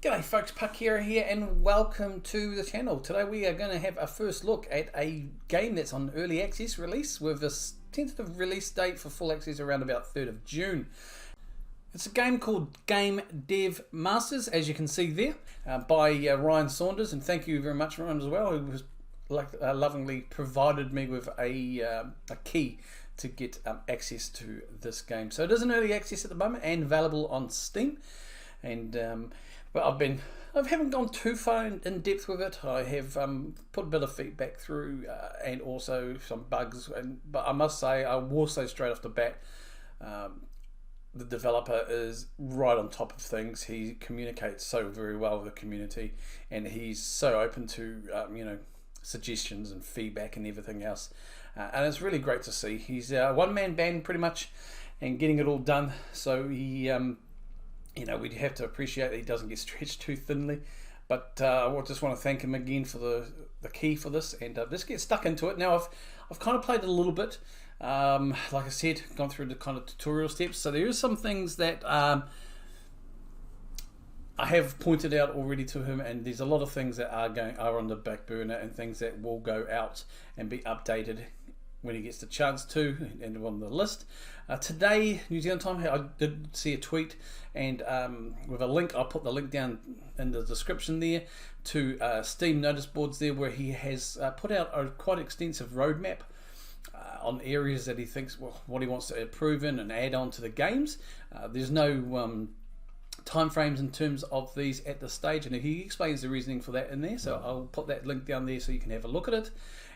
G'day folks, Parkera here and welcome to the channel. Today we are going to have a first look at a game that's on early access release with a tentative release date for full access around about 3rd of June. It's a game called Game Dev Masters, as you can see there, by Ryan Saunders, and thank you very much Ryan as well, who was lovingly provided me with a key to get access to this game. So it is in early access at the moment and available on Steam. And but I haven't gone too far in depth with it. I have put a bit of feedback through and also some bugs. But I must say, I will say straight off the bat, the developer is right on top of things. He communicates so very well with the community, and he's so open to suggestions and feedback and everything else. And it's really great to see. He's a one-man band pretty much, and getting it all done. So he. We'd have to appreciate that he doesn't get stretched too thinly, but I just want to thank him again for the key for this, and let's get stuck into it. Now I've kind of played it a little bit, like I said, gone through the kind of tutorial steps, so there is some things that I have pointed out already to him, and there's a lot of things that are on the back burner and things that will go out and be updated when he gets the chance to, and on the list. Today, New Zealand time, I did see a tweet, and with a link, I'll put the link down in the description there, to Steam notice boards there, where he has put out a quite extensive roadmap on areas that he thinks, what he wants to improve in and add on to the games. There's no time frames in terms of these at this stage, and he explains the reasoning for that in there, so I'll put that link down there so you can have a look at it.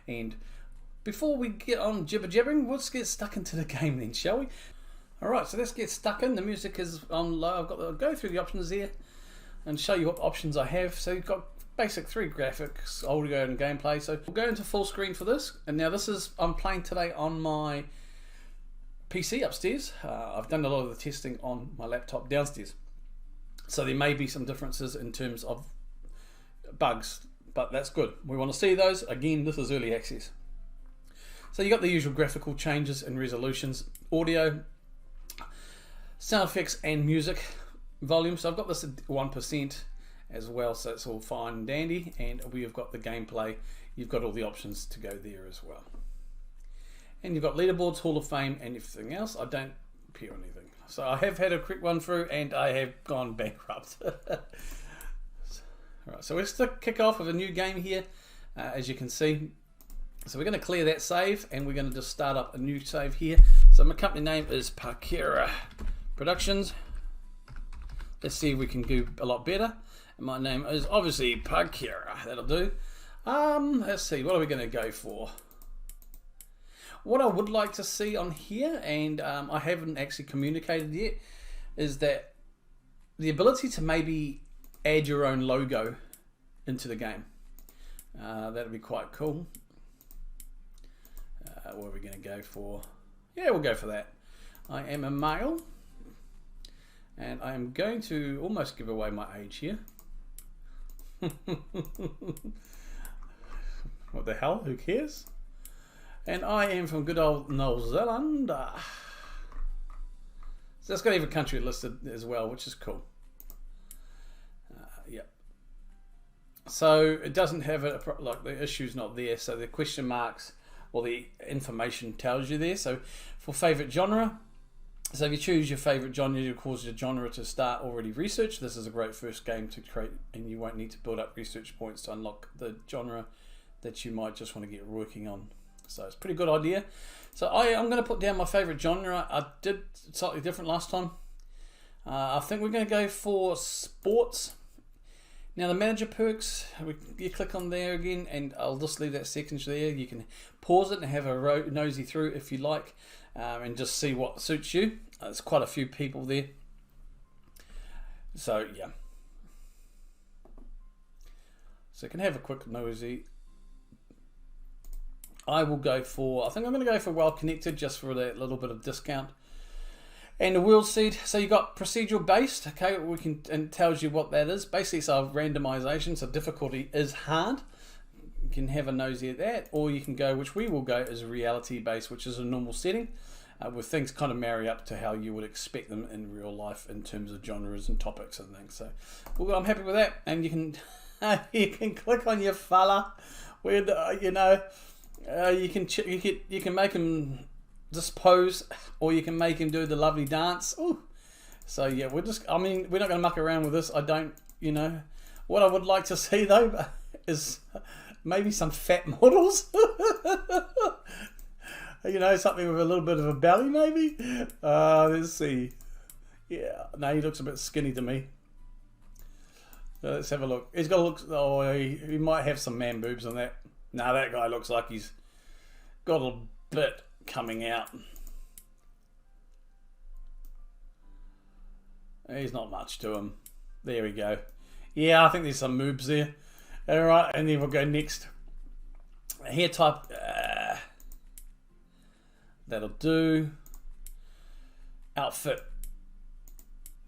And before we get on jibber-jabbering, let's get stuck into the game then, shall we? Alright, so let's get stuck in. The music is on low. I've got to go through the options there and show you what options I have. So you've got basic 3 graphics, audio and gameplay. So we'll go into full screen for this. And now I'm playing today on my PC upstairs. I've done a lot of the testing on my laptop downstairs. So there may be some differences in terms of bugs, but that's good. We want to see those. Again, this is early access. So you got the usual graphical changes and resolutions, audio, sound effects and music volume. So I've got this at 1% as well, so it's all fine and dandy. And we have got the gameplay. You've got all the options to go there as well. And you've got leaderboards, Hall of Fame and everything else. I don't appear on anything. So I have had a quick run through and I have gone bankrupt. Alright, so let's kick off with a new game here, as you can see. So we're going to clear that save and we're going to just start up a new save here. So my company name is Parkera Productions. Let's see if we can do a lot better. And my name is obviously Parkera. That'll do. Let's see, what are we going to go for? What I would like to see on here, and I haven't actually communicated yet, is that the ability to maybe add your own logo into the game. That'd be quite cool. What are we going to go for? Yeah, we'll go for that. I am a male, and I am going to almost give away my age here. What the hell? Who cares? And I am from good old New Zealand. So that's got even country listed as well, which is cool. Yep. So it doesn't have like the issue's not there, so the question marks, well, the information tells you there. So for favorite genre, so if you choose your favorite genre, it causes your genre to start already researched. This is a great first game to create, and you won't need to build up research points to unlock the genre that you might just want to get working on. So it's a pretty good idea. So I'm going to put down my favorite genre. I did slightly different last time. I think we're going to go for sports. Now the manager perks, you click on there again, and I'll just leave that section there. You can pause it and have a nosy through if you like, and just see what suits you. There's quite a few people there. So yeah. So you can have a quick nosy. I think I'm going to go for well connected, just for that little bit of discount. And the wheel seed, so you got procedural based, okay, and it tells you what that is. Basically, so randomization, so difficulty is hard. You can have a nosy at that, or you can go, which we will go, is reality based, which is a normal setting. where things kind of marry up to how you would expect them in real life in terms of genres and topics and things. So, well, I'm happy with that. And you can you can click on your fella, where you can make him just pose, or you can make him do the lovely dance. Ooh. So yeah, we're not going to muck around with this. What I would like to see though is maybe some fat models. Something with a little bit of a belly maybe. Let's see. Yeah, no, he looks a bit skinny to me. Let's have a look. He's got to look. Oh, he might have some man boobs on that. Nah, that guy looks like he's got a bit coming out. There's not much to him. There we go. Yeah, I think there's some moves there. All right, and then we'll go next. Hair type. That'll do. Outfit.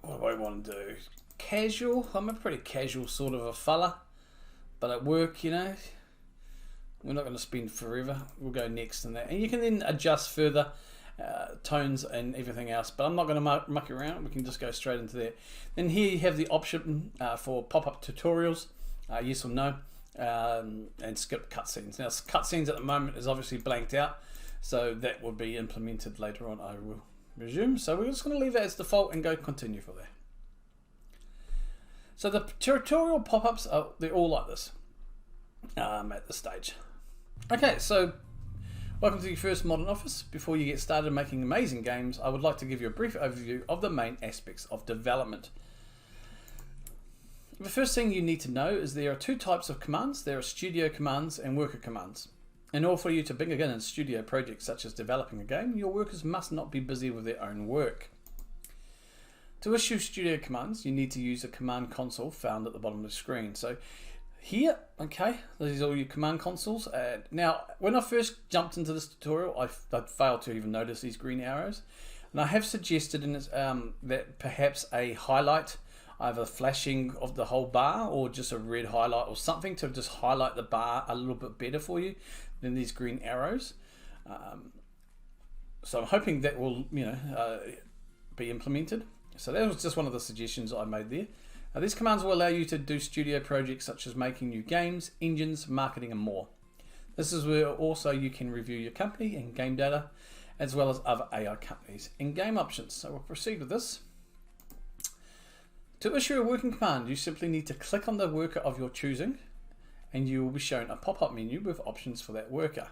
What do I want to do? Casual. I'm a pretty casual sort of a fella. But at work, we're not going to spend forever. We'll go next and that. And you can then adjust further tones and everything else. But I'm not going to muck around. We can just go straight into that. Then here you have the option for pop-up tutorials. Yes or no. And skip cutscenes. Now, cutscenes at the moment is obviously blanked out. So that will be implemented later on. I will resume. So we're just going to leave that as default and go continue for that. So the tutorial pop-ups, they're all like this at this stage. Okay, so welcome to your first Modern Office. Before you get started making amazing games, I would like to give you a brief overview of the main aspects of development. The first thing you need to know is there are two types of commands. There are studio commands and worker commands. In order for you to begin in studio projects such as developing a game, your workers must not be busy with their own work. To issue studio commands, you need to use a command console found at the bottom of the screen. So here, okay, these are all your command consoles. Now, when I first jumped into this tutorial, I failed to even notice these green arrows. And I have suggested in this, that perhaps a highlight, either flashing of the whole bar or just a red highlight or something to just highlight the bar a little bit better for you than these green arrows. So I'm hoping that will, be implemented. So that was just one of the suggestions I made there. These commands will allow you to do studio projects such as making new games, engines, marketing and more. This is where also you can review your company and game data, as well as other AI companies and game options. So we'll proceed with this. To issue a working command, you simply need to click on the worker of your choosing and you will be shown a pop-up menu with options for that worker.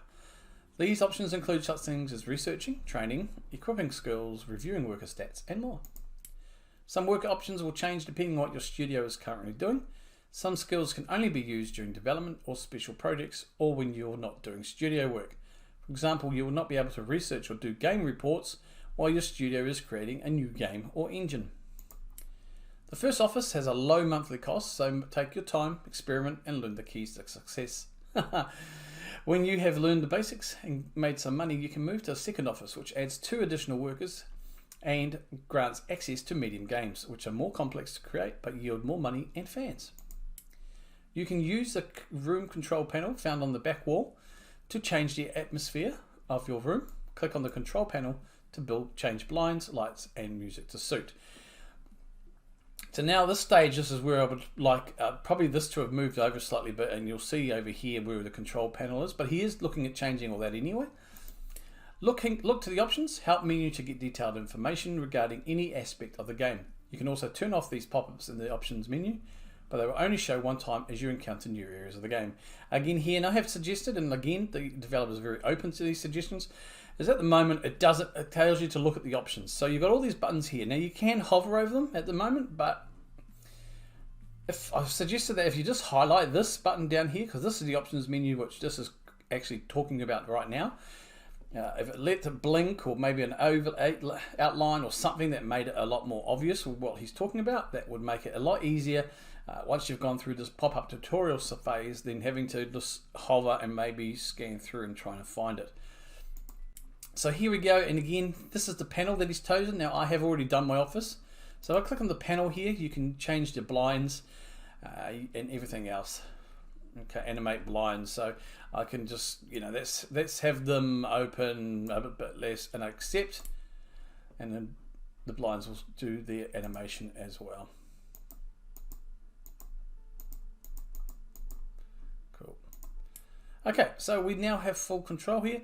These options include such things as researching, training, equipping skills, reviewing worker stats and more. Some worker options will change depending on what your studio is currently doing. Some skills can only be used during development or special projects or when you're not doing studio work. For example, you will not be able to research or do game reports while your studio is creating a new game or engine. The first office has a low monthly cost, so take your time, experiment and learn the keys to success. When you have learned the basics and made some money, you can move to a second office which adds 2 additional workers and grants access to medium games, which are more complex to create but yield more money and fans. You can use the room control panel found on the back wall to change the atmosphere of your room. Click on the control panel to change blinds, lights and music to suit. So now this stage, this is where I would like probably this to have moved over slightly bit, and you'll see over here where the control panel is, but he is looking at changing all that anyway. Look to the options, help menu to get detailed information regarding any aspect of the game. You can also turn off these pop-ups in the options menu, but they will only show one time as you encounter new areas of the game. Again here, and I have suggested, and again the developer is very open to these suggestions, is at the moment it tells you to look at the options. So you've got all these buttons here. Now you can hover over them at the moment, but if I've suggested that if you just highlight this button down here, because this is the options menu which this is actually talking about right now, if it let it blink or maybe an outline or something that made it a lot more obvious what he's talking about, that would make it a lot easier once you've gone through this pop-up tutorial phase than having to just hover and maybe scan through and trying to find it. So here we go, and again this is the panel that he's chosen. Now I have already done my office, so if I click on the panel here you can change the blinds and everything else. Okay, animate blinds. So I can just, let's have them open a bit less and accept, and then the blinds will do their animation as well. Cool. Okay, so we now have full control here.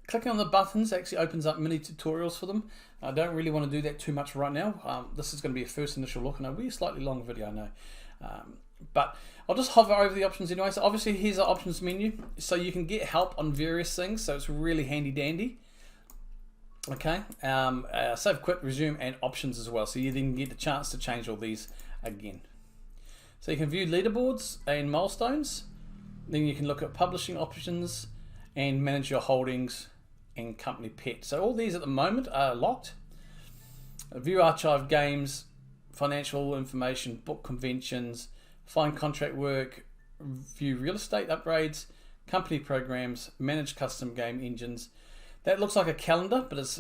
Clicking on the buttons actually opens up mini tutorials for them. I don't really want to do that too much right now. This is going to be a first initial look, and it'll be a slightly long video, I know. But I'll just hover over the options anyway. So obviously here's the options menu, so you can get help on various things, so it's really handy dandy. Okay, save, quit, resume, and options as well, so you then get the chance to change all these again. So you can view leaderboards and milestones, then you can look at publishing options and manage your holdings and company pet. So all these at the moment are locked. View archive games, financial information, book conventions, find contract work, view real estate upgrades, company programs, manage custom game engines. That looks like a calendar, but it's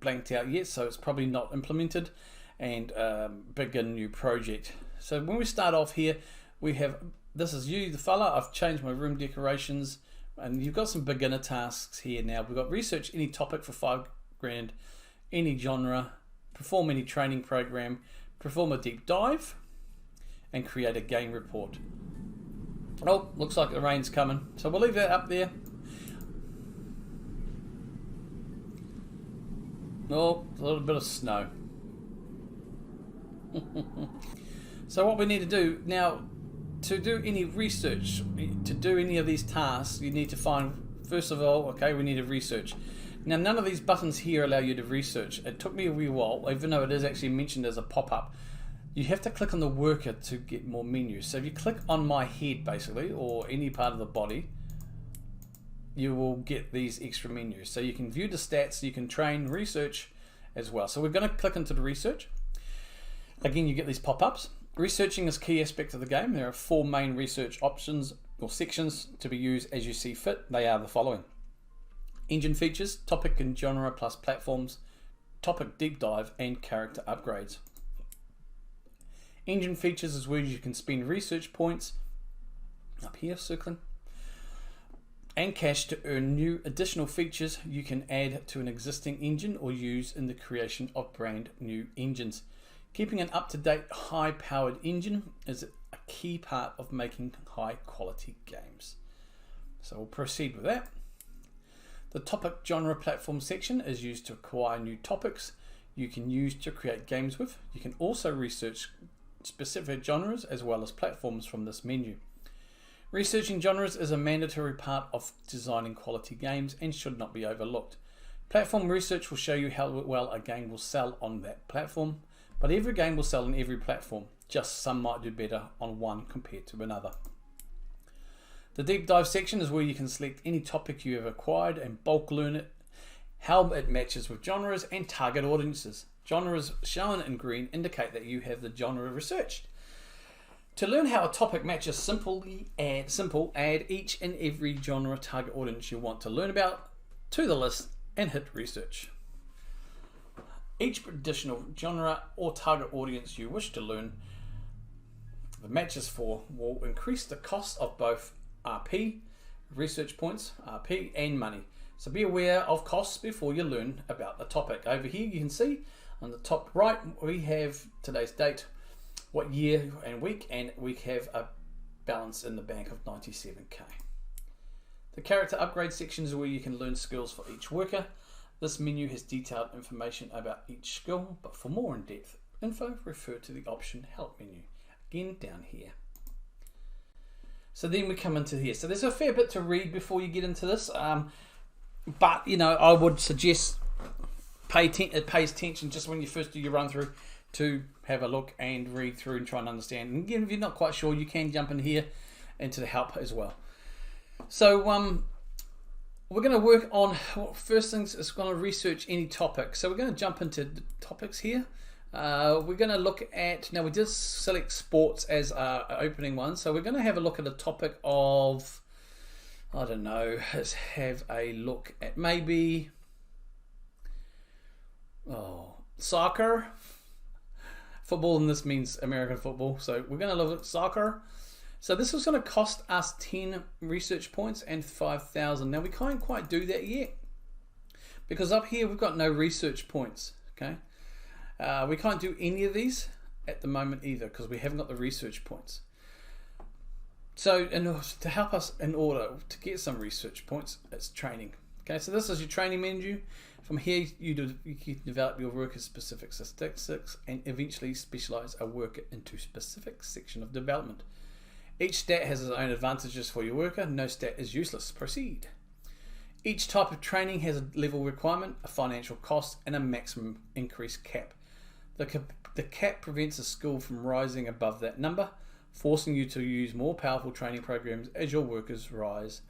blanked out yet, so it's probably not implemented. And begin new project. So when we start off here, we have, this is you, the fella. I've changed my room decorations, and you've got some beginner tasks here now. We've got research any topic for $5,000, any genre, perform any training program, perform a deep dive, and create a game report. Oh, looks like the rain's coming, so we'll leave that up there. Oh, a little bit of snow. So what we need to do now, to do any research, to do any of these tasks, you need to find, first of all, okay, we need to research. Now, none of these buttons here allow you to research. It took me a wee while, even though it is actually mentioned as a pop-up. You have to click on the worker to get more menus. So if you click on my head, basically, or any part of the body, you will get these extra menus. So you can view the stats, you can train, research as well. So we're going to click into the research. Again, you get these pop-ups. Researching is a key aspect of the game. There are 4 main research options or sections to be used as you see fit. They are the following: engine features, topic and genre plus platforms, topic deep dive, and character upgrades. Engine features is where you can spend research points, up here circling, and cash to earn new additional features you can add to an existing engine or use in the creation of brand new engines. Keeping an up-to-date, high-powered engine is a key part of making high-quality games. So we'll proceed with that. The topic genre platform section is used to acquire new topics you can use to create games with. You can also research specific genres as well as platforms from this menu. Researching genres is a mandatory part of designing quality games and should not be overlooked. Platform research will show you how well a game will sell on that platform. But every game will sell on every platform, just some might do better on one compared to another. The deep dive section is where you can select any topic you have acquired and bulk learn it, how it matches with genres and target audiences. Genres shown in green indicate that you have the genre researched. To learn how a topic matches, add each and every genre target audience you want to learn about to the list and hit research. Each additional genre or target audience you wish to learn the matches for will increase the cost of both RP, research points, RP, and money. So be aware of costs before you learn about the topic. Over here you can see on the top right we have today's date, what year and week, and we have a balance in the bank of 97k. The character upgrade section is where you can learn skills for each worker. This menu has detailed information about each skill, but for more in-depth info, refer to the option help menu, again down here. So then we come into here. So there's a fair bit to read before you get into this, but I would suggest it pays attention just when you first do your run through to have a look and read through and try and understand. And again, if you're not quite sure, you can jump in here into the help as well. So we're going to work on, first things is going to research any topic. So we're going to jump into the topics here. We're going to look at, now we did select sports as our opening one. So we're going to have a look at a topic of, I don't know, let's have a look at maybe, soccer. Football, and this means American football. So we're going to look at soccer. So this is going to cost us 10 research points and 5,000. Now we can't quite do that yet because up here we've got no research points. Okay, we can't do any of these at the moment either because we haven't got the research points. So to help us in order to get some research points, it's training. Okay, so this is your training menu. From here, you can develop your worker's specific statistics and eventually specialize a worker into specific section of development. Each stat has its own advantages for your worker. No stat is useless. Proceed. Each type of training has a level requirement, a financial cost, and a maximum increase cap. The cap prevents a skill from rising above that number, forcing you to use more powerful training programs as your workers rise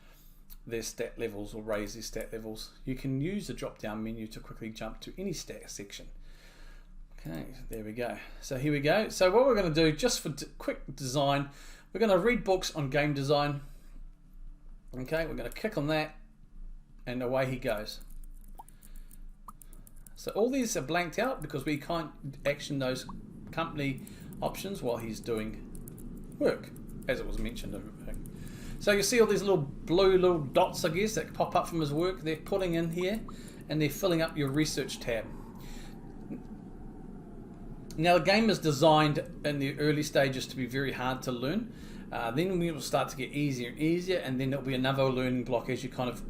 their stat levels or raise their stat levels. You can use the drop down menu to quickly jump to any stat section. Okay, there we go. So here we go. So what we're going to do, just for quick design, we're going to read books on game design. Okay, we're going to click on that and away he goes. So all these are blanked out because we can't action those company options while he's doing work, as it was mentioned. So you see all these little blue little dots, I guess, that pop up from his work. They're putting in here and they're filling up your research tab. Now the game is designed in the early stages to be very hard to learn. Then we will start to get easier and easier, and then there'll be another learning block as you kind of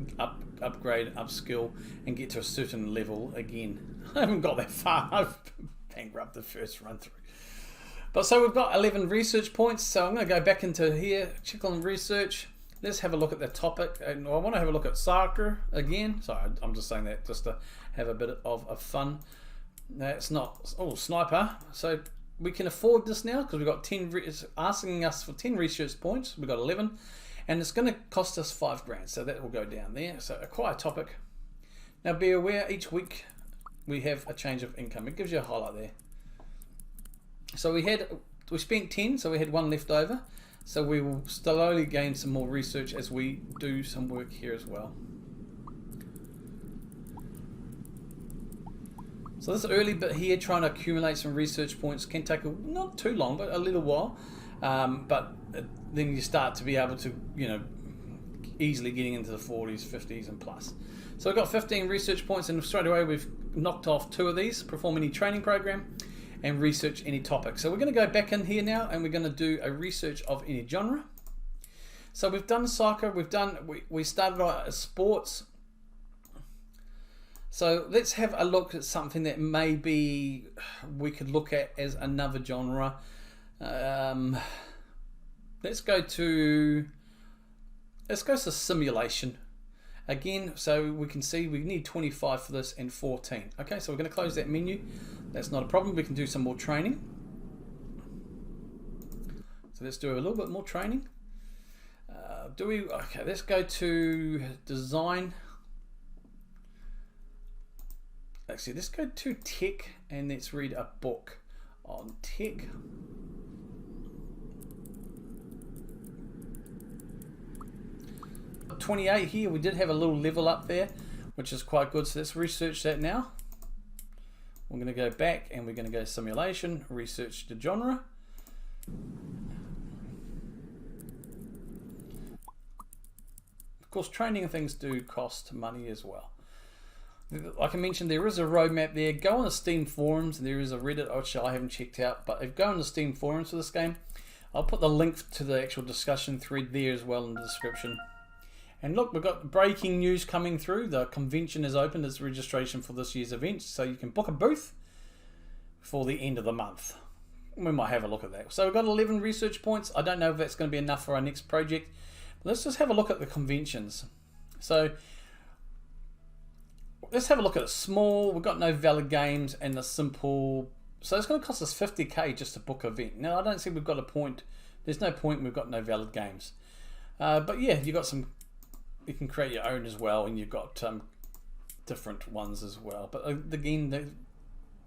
upgrade, upskill, and get to a certain level again. I haven't got that far. I've bankrupted the first run through. But so we've got 11 research points, so I'm going to go back into here, check on research. Let's have a look at the topic. And I want to have a look at soccer again. Sorry, I'm just saying that just to have a bit of fun. That's not, oh, sniper. So we can afford this now because we've got 10, it's asking us for 10 research points. We've got 11, and it's going to cost us 5 grand. So that will go down there. So acquire topic. Now be aware, each week we have a change of income. It gives you a highlight there. So we spent 10, so we had 1 left over. So we will slowly gain some more research as we do some work here as well. So this early bit here, trying to accumulate some research points, can take not too long, but a little while. But then you start to be able to, easily getting into the 40s, 50s and plus. So we've got 15 research points, and straight away we've knocked off 2 of these: perform any training program and research any topic. So we're going to go back in here now, and we're going to do a research of any genre. So we've done soccer, we started out as sports. So let's have a look at something that maybe we could look at as another genre. Let's go to simulation. Again, so we can see we need 25 for this and 14. Okay, so we're going to close that menu. That's not a problem. We can do some more training. So let's do a little bit more training. Okay, let's go to design. Actually, let's go to tech and let's read a book on tech. At 28 here, we did have a little level up there, which is quite good. So let's research that now. We're going to go back and we're going to go simulation, research the genre. Of course, training things do cost money as well. Like I mentioned, there is a roadmap there. Go on the Steam forums. There is a Reddit, which I haven't checked out, but if go on the Steam forums for this game, I'll put the link to the actual discussion thread there as well in the description. And look, we've got breaking news coming through. The convention is open. It's registration for this year's event, so you can book a booth for the end of the month. We might have a look at that. So we've got 11 research points. I don't know if that's going to be enough for our next project. Let's just have a look at the conventions. So let's have a look at it. Small, we've got no valid games, and the simple. So it's going to cost us 50k just to book an event. Now I don't see we've got a point. There's no point. We've got no valid games. But yeah, you got some. You can create your own as well, and you've got different ones as well. But again, the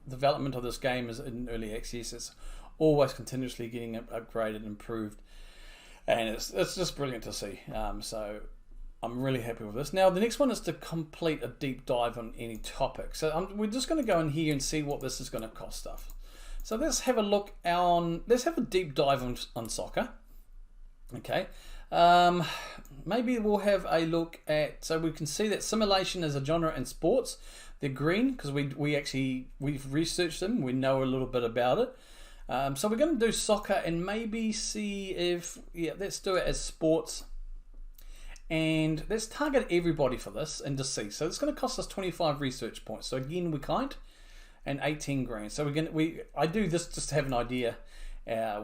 development of this game is in early access. It's always continuously getting upgraded and improved, and it's just brilliant to see. So I'm really happy with this. Now the next one is to complete a deep dive on any topic. So we're just going to go in here and see what this is going to cost stuff. So let's have a look on. Let's have a deep dive on soccer. Okay, maybe we'll have a look at, so we can see that simulation is a genre in sports. They're green because we've researched them, we know a little bit about it. So we're going to do soccer and maybe see if, yeah, let's do it as sports. And let's target everybody for this and just see. So it's going to cost us 25 research points. So again, we can't, and 18 grand. So I do this just to have an idea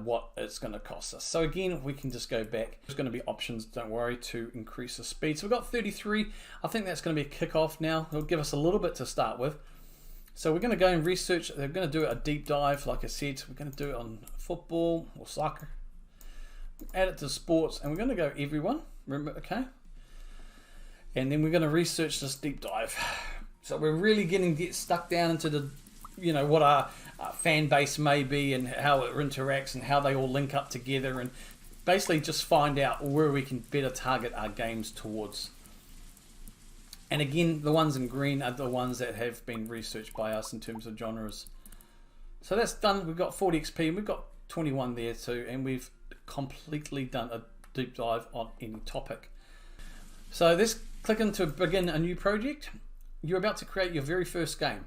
what it's going to cost us. So again, we can just go back. There's going to be options, don't worry, to increase the speed. So we've got 33. I think that's going to be a kickoff now. It'll give us a little bit to start with. So we're going to go and research. They're going to do a deep dive, like I said. We're going to do it on football or soccer. Add it to sports, and we're going to go everyone. Remember, okay? And then we're going to research this deep dive. So we're really get stuck down into the, you know, what our fan base may be and how it interacts and how they all link up together, and basically just find out where we can better target our games towards. And again, the ones in green are the ones that have been researched by us in terms of genres. So that's done. We've got 40 XP and we've got 21 there too, and we've completely done a deep dive on any topic. So let's click into begin a new project. You're about to create your very first game.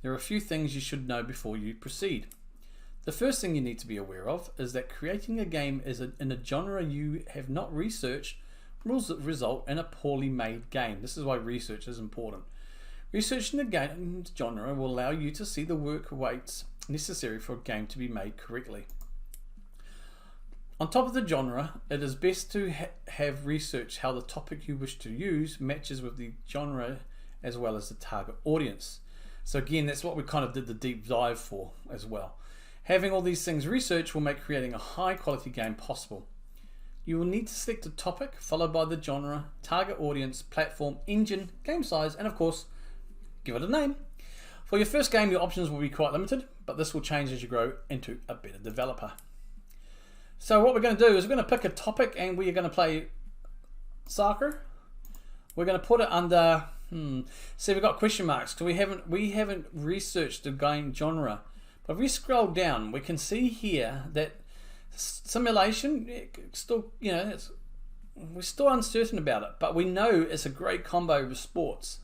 There are a few things you should know before you proceed. The first thing you need to be aware of is that creating a game in a genre you have not researched will result in a poorly made game. This is why research is important. Researching the game's genre will allow you to see the work weights necessary for a game to be made correctly. On top of the genre, it is best to have researched how the topic you wish to use matches with the genre as well as the target audience. So again, that's what we kind of did the deep dive for as well. Having all these things researched will make creating a high quality game possible. You will need to select a topic, followed by the genre, target audience, platform, engine, game size, and of course, give it a name. For your first game, your options will be quite limited, but this will change as you grow into a better developer. So what we're going to do is we're going to pick a topic and we are going to play soccer. We're going to put it under, see, we've got question marks because we haven't researched the game genre. But if we scroll down, we can see here that simulation, still, you know, we're still uncertain about it, but we know it's a great combo with sports.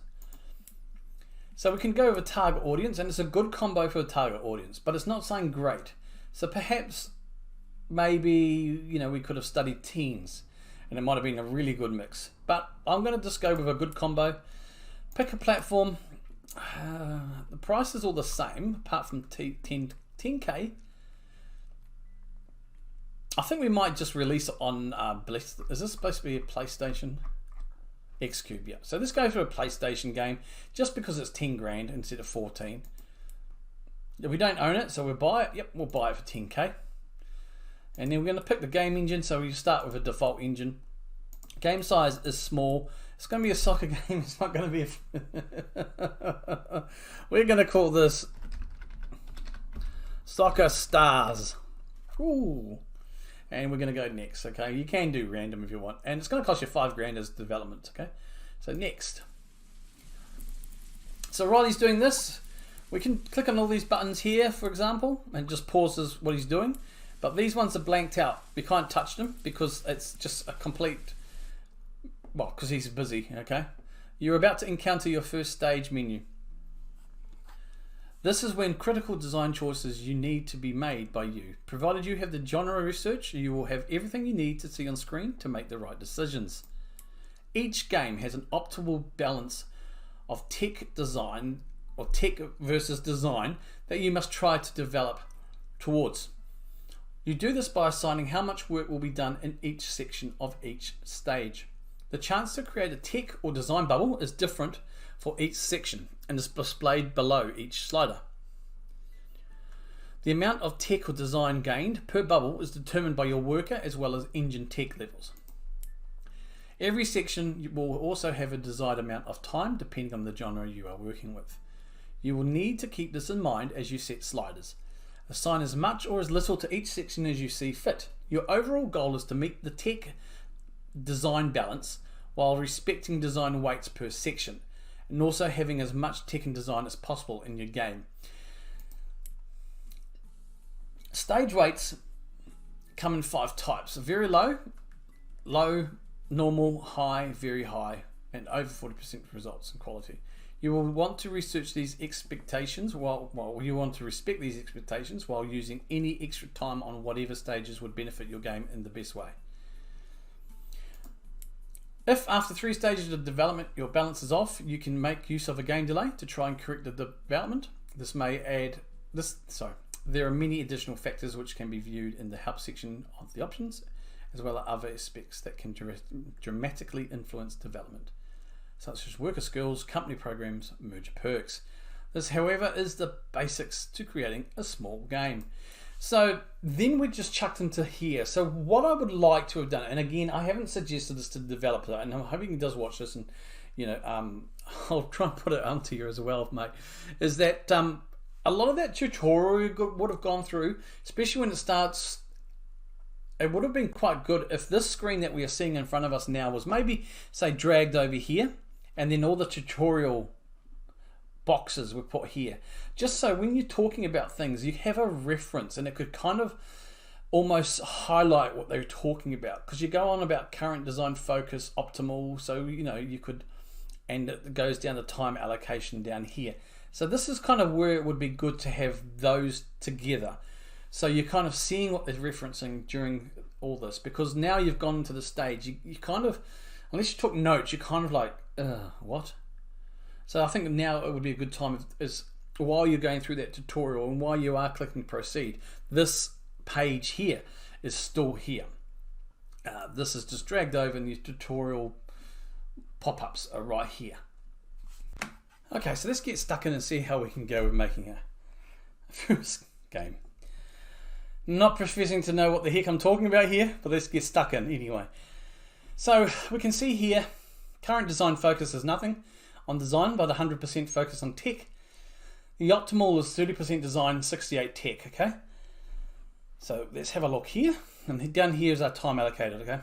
So we can go with a target audience, and it's a good combo for a target audience, but it's not saying great. So perhaps, maybe, you know, we could have studied teens, and it might have been a really good mix. But I'm going to just go with a good combo. Pick a platform. The price is all the same, apart from 10K. I think we might just release it on Bliss. Is this supposed to be a PlayStation? X-Cube, yeah. So this goes for a PlayStation game just because it's 10 grand instead of 14. We don't own it, so we'll buy it. Yep, we'll buy it for 10K. And then we're going to pick the game engine, so we start with a default engine. Game size is small. It's going to be a soccer game. It's not going to be a... We're going to call this Soccer Stars. Ooh. And we're going to go next, okay? You can do random if you want. And it's going to cost you 5 grand as development, okay? So next. So while he's doing this, we can click on all these buttons here, for example, and just pauses what he's doing. But these ones are blanked out. We can't touch them because it's just a complete... Well, because he's busy, okay? You're about to encounter your first stage menu. This is when critical design choices you need to be made by you. Provided you have the genre research, you will have everything you need to see on screen to make the right decisions. Each game has an optimal balance of tech design, or tech versus design, that you must try to develop towards. You do this by assigning how much work will be done in each section of each stage. The chance to create a tech or design bubble is different for each section and is displayed below each slider. The amount of tech or design gained per bubble is determined by your worker as well as engine tech levels. Every section will also have a desired amount of time depending on the genre you are working with. You will need to keep this in mind as you set sliders. Assign as much or as little to each section as you see fit. Your overall goal is to meet the tech design balance while respecting design weights per section, and also having as much tech and design as possible in your game. Stage weights come in 5 types. Very low low, normal, high, very high, and over 40% results in quality. You will want to research these expectations while you want to respect these expectations while using any extra time on whatever stages would benefit your game in the best way. If after 3 stages of development your balance is off, you can make use of a game delay to try and correct the development. There are many additional factors which can be viewed in the help section of the options, as well as other aspects that can dramatically influence development, such as worker skills, company programs, merger perks. This, however, is the basics to creating a small game. So then we're just chucked into here. So what I would like to have done, and again, I haven't suggested this to the developer, and I'm hoping he does watch this, and I'll try and put it onto you as well, mate, is that a lot of that tutorial would have gone through, especially when it starts. It would have been quite good if this screen that we are seeing in front of us now was maybe, say, dragged over here, and then all the tutorial boxes were put here, just so when you're talking about things you have a reference and it could kind of almost highlight what they're talking about, because you go on about current design focus, optimal, so you could, and it goes down the time allocation down here. So this is kind of where it would be good to have those together, so you're kind of seeing what they're referencing during all this, because now you've gone into the stage, you kind of, unless you took notes, you're kind of like, what? So I think now it would be a good time is while you're going through that tutorial and while you are clicking proceed, this page here is still here. This is just dragged over and the tutorial pop-ups are right here. Okay, so let's get stuck in and see how we can go with making a first game. Not professing to know what the heck I'm talking about here, but let's get stuck in anyway. So we can see here, current design focus is nothing on design, but 100% focus on tech. The optimal is 30% design, 68 tech, okay? So let's have a look here, and down here is our time allocated, okay?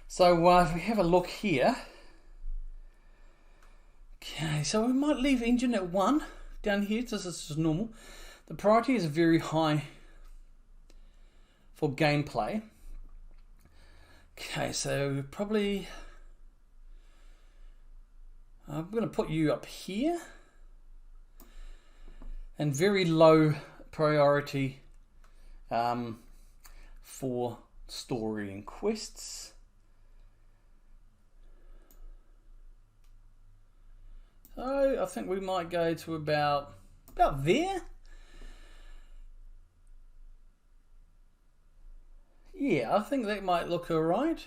So if we have a look here, okay, so we might leave engine at 1 down here, this is just normal. The priority is very high for gameplay. Okay, so probably I'm going to put you up here, and very low priority for story and quests. So I think we might go to about there. Yeah, I think that might look alright.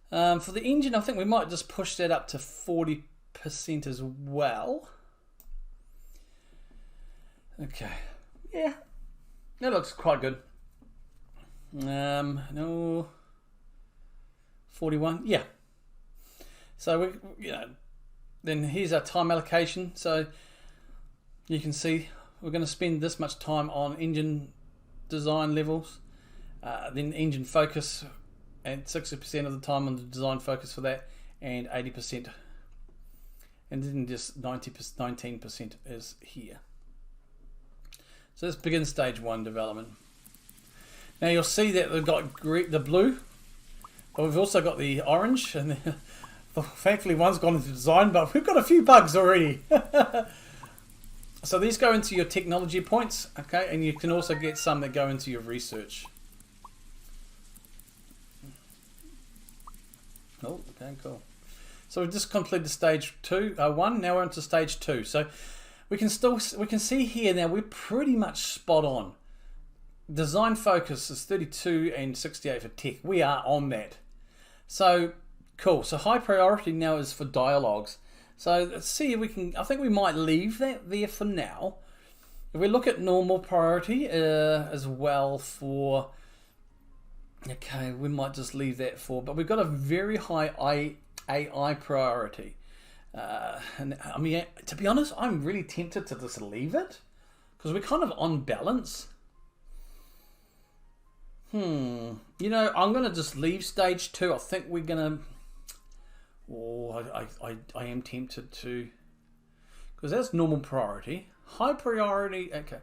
For the engine, I think we might just push that up to 40% as well. Okay, yeah, that looks quite good. No, 41, yeah. So then here's our time allocation. So you can see we're going to spend this much time on engine design levels, then engine focus, and 60% of the time on the design focus for that, and 80%, and then just 19% is here. So let's begin stage 1 development. Now you'll see that we've got the blue, but we've also got the orange, and thankfully one's gone into design, but we've got a few bugs already. So these go into your technology points, okay, and you can also get some that go into your research. Oh, okay, cool. So we've just completed stage 1. Now we're into stage 2. So we can see here now we're pretty much spot on. Design focus is 32 and 68 for tech. We are on that. So cool. So high priority now is for dialogues. So let's see if we can. I think we might leave that there for now. If we look at normal priority as well for. Okay, we might just leave that for. But we've got a very high AI priority. And I mean, to be honest, I'm really tempted to just leave it because we're kind of on balance. I'm gonna just leave stage 2. I think we're gonna. Oh, I am tempted to, because that's normal priority. High priority. Okay,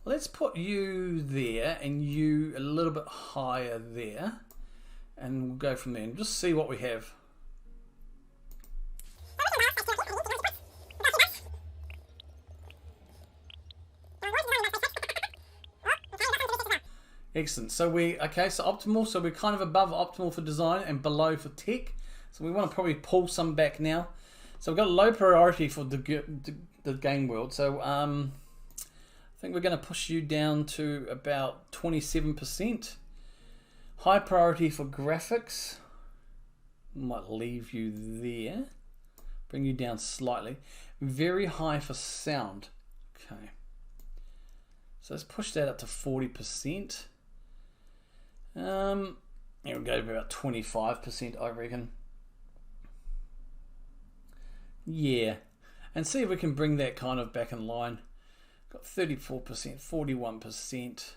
Let's put you there and you a little bit higher there, and we'll go from there and just see what we have. Excellent. So so optimal. So we're kind of above optimal for design and below for tech. So we want to probably pull some back now. So we've got a low priority for the game world. So I think we're going to push you down to about 27%. High priority for graphics. Might leave you there. Bring you down slightly. Very high for sound. Okay. So let's push that up to 40%. We'll go to about 25%, I reckon. Yeah. And see if we can bring that kind of back in line. Got 34%, 41%.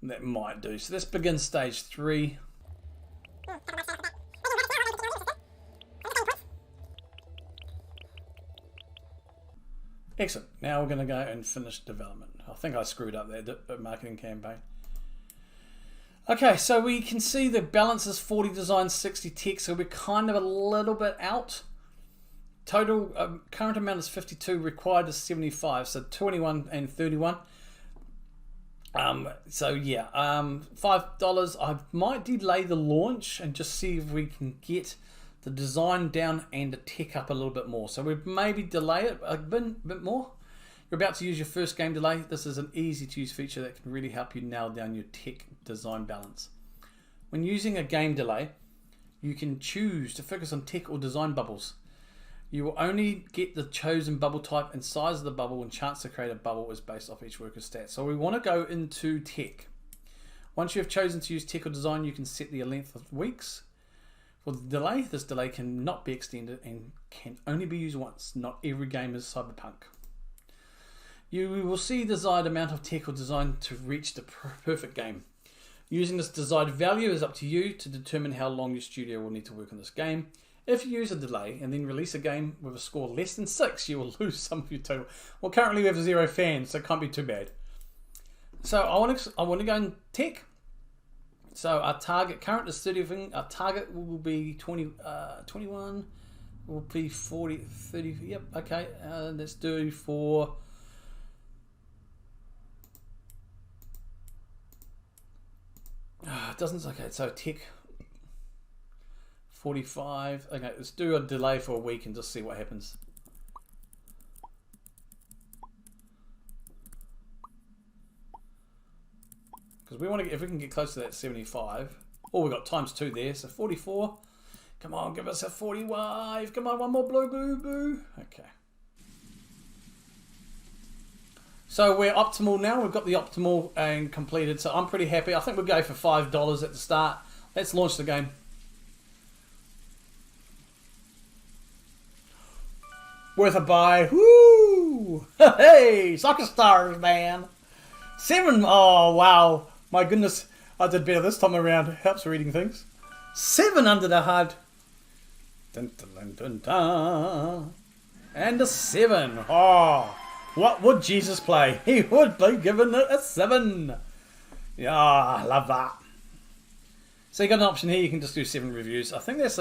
That might do. So let's begin stage 3. Excellent. Now we're going to go and finish development. I think I screwed up that marketing campaign. Okay, so we can see the balance is 40 design, 60 tech, so we're kind of a little bit out. Total current amount is 52, required is 75, so 21 and 31. So yeah, $5. I might delay the launch and just see if we can get the design down and the tech up a little bit more. So we maybe delay it a bit more. You're about to use your first game delay. This is an easy to use feature that can really help you nail down your tech design balance. When using a game delay, you can choose to focus on tech or design bubbles. You will only get the chosen bubble type and size of the bubble, and chance to create a bubble is based off each worker's stats. So we want to go into tech. Once you have chosen to use tech or design, you can set the length of weeks. For the delay, this delay cannot be extended and can only be used once. Not every game is Cyberpunk. You will see the desired amount of tech or design to reach the perfect game. Using this desired value is up to you to determine how long your studio will need to work on this game. If you use a delay and then release a game with a score less than 6, you will lose some of your total. Well, currently we have 0 fans, so it can't be too bad. So I want to go in tech. So our target current is 30. Our target will be 21. Will be 40, 30. Yep. Okay. Let's do for. It doesn't. Okay. So tech. 45. Okay. Let's do a delay for a week and just see what happens. Because we want to get, if we can get close to that 75. Oh, we've got ×2 there, so 44. Come on, give us a 45. Come on, one more blue, boo, boo. Okay. So we're optimal now. We've got the optimal and completed, so I'm pretty happy. I think we'll go for $5 at the start. Let's launch the game. Worth a buy. Woo! Hey, Soccer Stars, man. 7. Oh, wow. My goodness, I did better this time around. Helps reading things. 7 under the HUD. Dun, dun, dun, dun, dun. And a 7. Oh, what would Jesus play? He would be given it a 7. Yeah, I love that. So you got an option here. You can just do 7 reviews. I think that's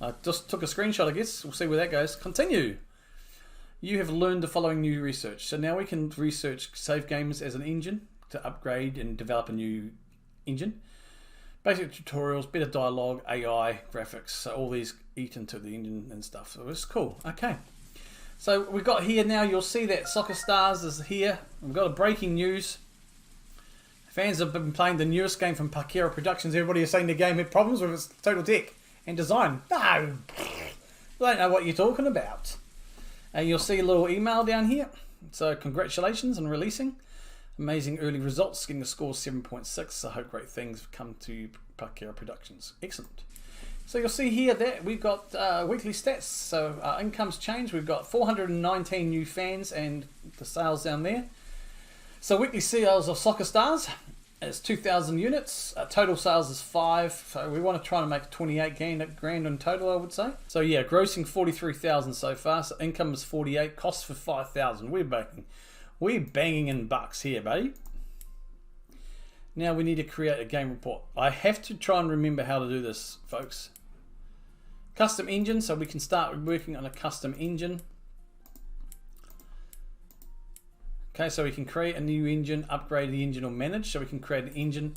I just took a screenshot, I guess. We'll see where that goes. Continue. You have learned the following new research. So now we can research save games as an engine to upgrade and develop a new engine. Basic tutorials, better dialogue, AI, graphics. So all these eat into the engine and stuff. So it's cool. Okay. So we've got here now, you'll see that Soccer Stars is here. We've got a breaking news. Fans have been playing the newest game from Parkera Productions. Everybody is saying the game had problems with its total tech and design. No. I don't know what you're talking about. And you'll see a little email down here. So congratulations on releasing. Amazing early results, getting a score 7.6. I hope great things come to Parkera Productions. Excellent. So you'll see here that we've got weekly stats. So our income's changed. We've got 419 new fans and the sales down there. So weekly sales of Soccer Stars. It's 2,000 units. Total sales is 5. So we want to try to make 28 grand in total, I would say. So yeah, grossing 43,000 so far. So income is 48. Costs for 5,000. We're banging in bucks here, buddy. Now we need to create a game report. I have to try and remember how to do this, folks. Custom engine, so we can start working on a custom engine. Okay, so we can create a new engine, upgrade the engine, or manage. So we can create an engine,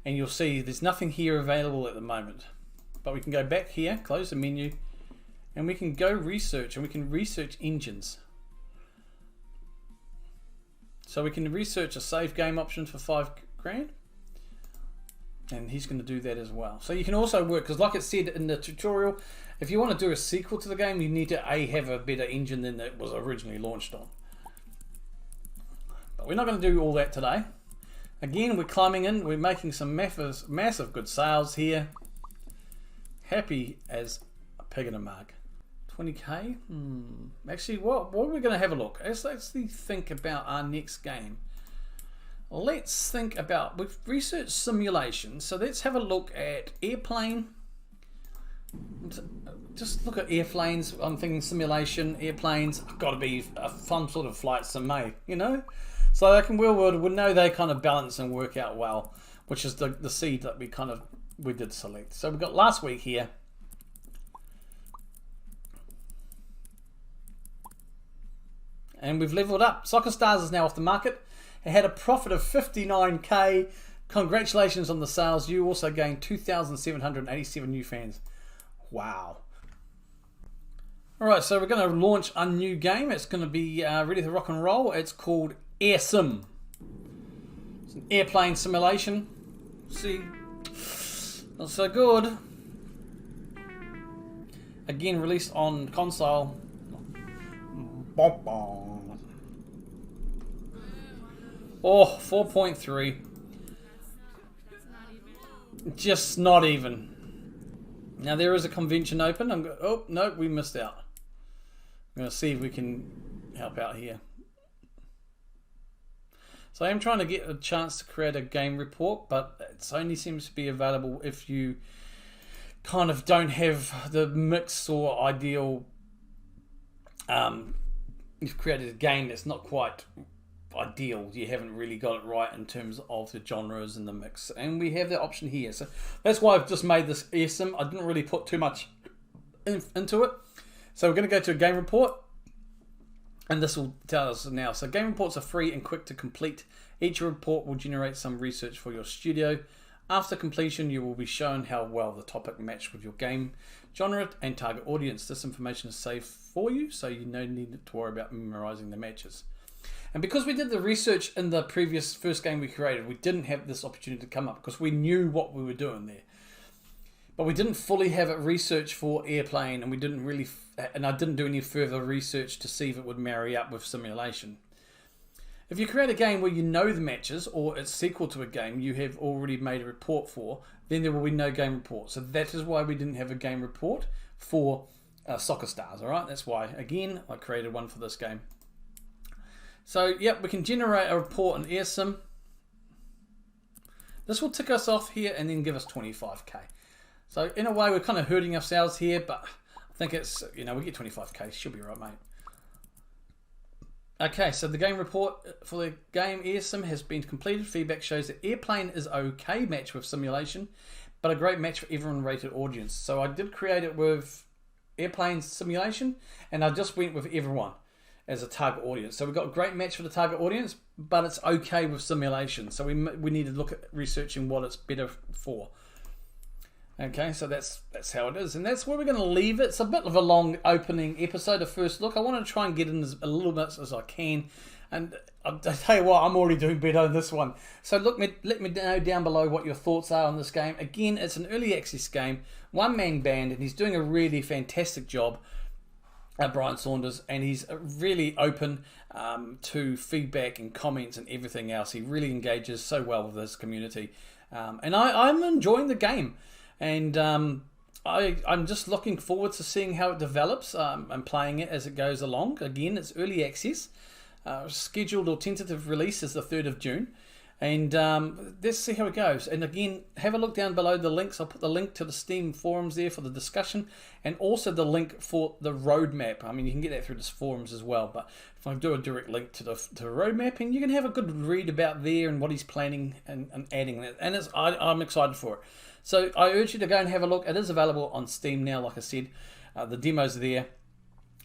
and you'll see there's nothing here available at the moment. But we can go back here, close the menu, and we can go research, and we can research engines. So we can research a save game option for 5 grand. And he's going to do that as well. So you can also work, because like it said in the tutorial, if you want to do a sequel to the game, you need to have a better engine than it was originally launched on. But we're not going to do all that today. Again, we're climbing in. We're making some massive good sales here. Happy as a pig in a mug. 20k? Actually, what are we going to have a look? Let's think about our next game. Let's think about, we've researched simulation, so let's have a look at airplane. Just look at airplanes. I'm thinking simulation, airplanes. Got to be a fun sort of flight sim, you know? So like in real world, we know they kind of balance and work out well, which is the seed that we did select. So we got last week here. And we've leveled up. Soccer Stars is now off the market. It had a profit of 59k. Congratulations on the sales. You also gained 2,787 new fans. Wow. Alright, so we're going to launch a new game. It's going to be ready to rock and roll. It's called Air Sim. It's an airplane simulation. See, not so good. Again, released on console. Oh, 4.3. Just not even. Now there is a convention open. Oh, no, we missed out. I'm going to see if we can help out here. So I am trying to get a chance to create a game report, but it only seems to be available if you kind of don't have the mix or ideal. You've created a game that's not quite ideal. You haven't really got it right in terms of the genres and the mix, and we have that option here. So that's why I've just made this Air Sim. I didn't really put too much into it. So we're going to go to a game report, and this will tell us now. So game reports are free and quick to complete. Each report will generate some research for your studio. After completion, you will be shown how well the topic matched with your game genre and target audience. This information is saved for you, so you no need to worry about memorizing the matches. And because we did the research in the first game we created, we didn't have this opportunity to come up because we knew what we were doing there. But we didn't fully have it researched for airplane, and I didn't do any further research to see if it would marry up with simulation. If you create a game where you know the matches, or it's sequel to a game you have already made a report for, then there will be no game report. So that is why we didn't have a game report for Soccer Stars, alright? That's why, again, I created one for this game. So, yep, we can generate a report in Air Sim. This will tick us off here and then give us 25k. So, in a way, we're kind of hurting ourselves here, but I think it's, we get 25k. Should be right, mate. Okay, so the game report for the game Air Sim has been completed. Feedback shows that airplane is okay match with simulation, but a great match for everyone rated audience. So I did create it with airplane simulation, and I just went with everyone as a target audience. So we've got a great match for the target audience, but it's okay with simulation. So we need to look at researching what it's better for. Okay, so that's how it is, and that's where we're going to leave it. It's a bit of a long opening episode, a first look. I want to try and get in as a little bit as I can, and I'll tell you what, I'm already doing better on this one. So let me know down below what your thoughts are on this game. Again, it's an early access game, one-man band, and he's doing a really fantastic job, Brian Saunders, and he's really open to feedback and comments and everything else. He really engages so well with his community, and I'm enjoying the game. And I'm just looking forward to seeing how it develops. I'm playing it as it goes along. Again, it's early access. Scheduled or tentative release is the 3rd of June. And let's see how it goes. And again, have a look down below the links. I'll put the link to the Steam forums there for the discussion, and also the link for the roadmap. I mean, you can get that through the forums as well, but if I do a direct link to the roadmap, and you can have a good read about there and what he's planning and adding that. And I'm excited for it. So I urge you to go and have a look. It is available on Steam now, like I said. The demo's there,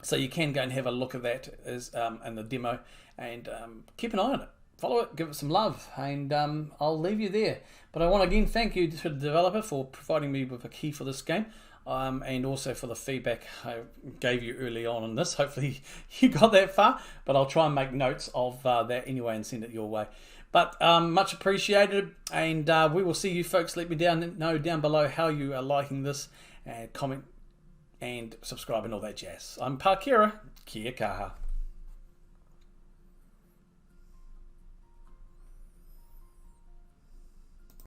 so you can go and have a look at that and the demo, and keep an eye on it. Follow it, give it some love, and I'll leave you there. But I want to again thank you to the developer for providing me with a key for this game, and also for the feedback I gave you early on in this. Hopefully you got that far, but I'll try and make notes of that anyway and send it your way. But much appreciated, and we will see you folks. Let me know down below how you are liking this, and comment and subscribe and all that jazz. I'm Parkera, kia kaha.